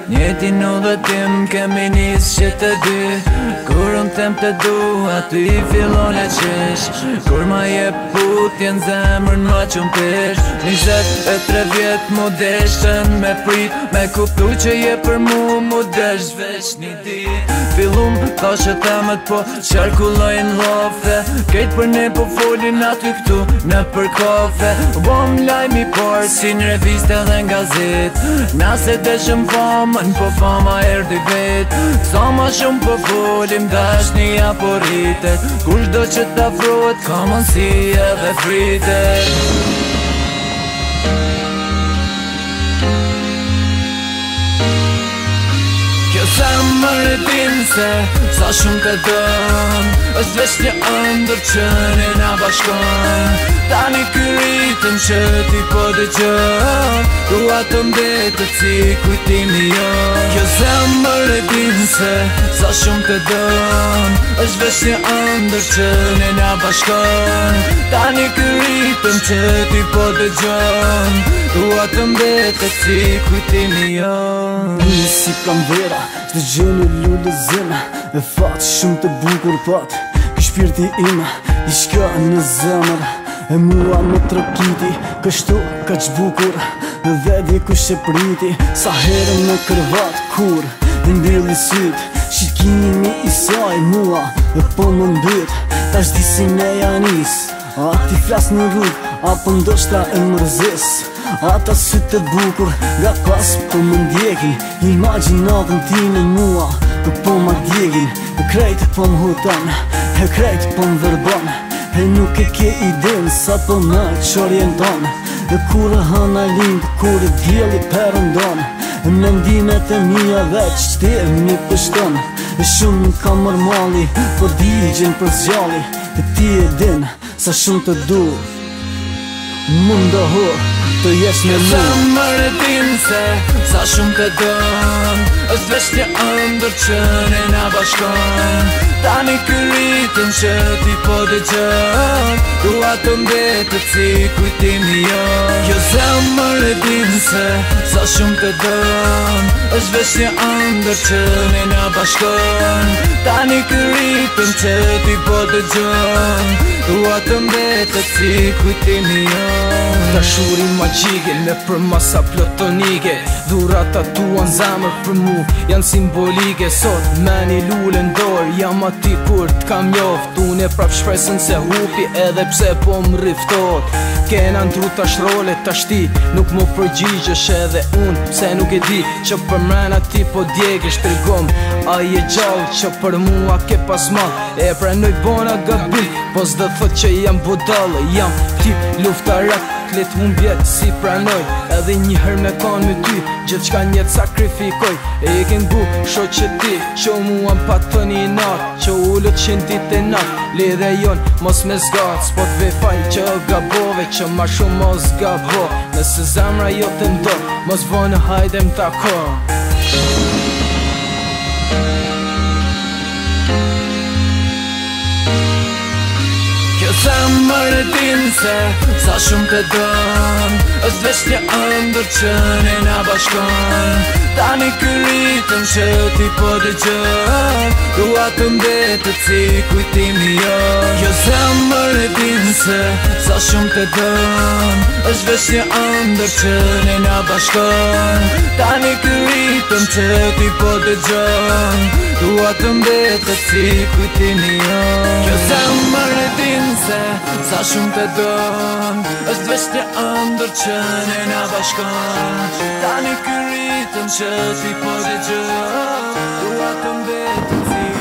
Njetin u dhe tim kemi nis që të dy. Kur unë them të dua ty fillon e qesh. Kur ma je putjen zemrën ma qëm pesh. 23 vjet mu deshtën me prit. Me kuptu që je për mu desh veç një dit. Fillum thashe temet po qarkullojnë lofe. Kejt për ne po folin aty këtu në për kafe. Bom lajmi por si në reviste dhe në gazet. Nase deshëm famën po fama erdi vet. Sa ma shumë po folim dashnia po rritet. Kush do që t'afrohet ka mundsi edhe fritet. Zemër e din se sa shumë të dën. Është veç një ëndër që ne na bashkon. Tani ky ritëm që ti po dëgjon. Dua të mbetet si kujtimi jon. Kjo zemër e din se sa shumë të dën. Është veç një ëndër që ne na bashkon. Tani ky ritëm që ti po dëgjon. Dua të mbetet si kujtimi jon. Si pramvera, çdo gjë në lullëzim. E fat shumë të bukur pat. Ky shpirti im i shka në zemër. E mua më trokiti, kështu ka ç'bukur. Dhe di kush e priti, sa herë në kërvat kur dhe mbylli syt. Shikimi i saj mua dhe po më mbyt. Tash di si ne janis, a ti flas në rrug, apo ndoshta e mërzis. Ata sytë e bukur, nga pas po më ndjekin. Imagjinatën time mua, po më djegin. E krejt po më huton, e krejt po më verbon. E nuk e ke idin sa po më qorienton. E kur e hana lind, kur e djeli perëndon. E mendimet e mija veç qti e mi pështon. E shumë ka mërmali, po digjen për zgjali. E ti e din, sa shumë të du më ndohur të jesh me mu. Zemër e din se sa shumë të dën. Është veç një ëndër që ne na bashkon. Tani ky ritëm që ti po dëgjon. Dua të mbetet si kujtimi jon. Kjo zemër e din se sa shumë të dën. Është veç një ëndër që ne na bashkon. Tani ky ritëm që ti po dëgjon. Dua të mbetet si kujtimi jon. Dashuri magjike, në për masa plotonike. Dhurata tua në zemër për mu janë simbolike. Sot me një lullë ndor, jam aty kur t'kam njoft. Unë e prap shpresën se hupi edhe pse po më riftot. Kena ndru tash role, tash ti nuk mu përgjigjesh. Edhe unë pse nuk e di që për mrena ti po djegesh. Tregom, a je gjallë që për mua ke pas ma. E pranoj bona gabim, po s'dë thot që jam budallë. Jam tip luftarak, klet unë vjetë si pranoj. Edhe njëherë me kanë me ty, gjithë qka njetë sakrifikoj. E ken bu, sho që ti, që mua më patë një natë. Që ullët qenë dit e natë, lidhe jonë mos me zgatë. S'po t've falj që gabove, që ma shumë mos gabo. Nëse zemra jo të ndo, mos vonë hajde më tako. Zemër e din se sa shumë të dën. Është veç një ëndër që ne na bashkon. Tani ky ritëm që ti po dëgjon. Dua të mbetet si kujtimi jon. Kjo zemër e din se sa shumë të dën. Është veç një ëndër që ne na bashkon. Tani ky ritëm që ti po dëgjon. Dua të mbetet si kujtimi jon. Kjo zemër e din se sa shumë të dën. Është veç një ëndër që ne na bashkon. Tani ky ritëm që ti po dëgjon. Dua të mbetet si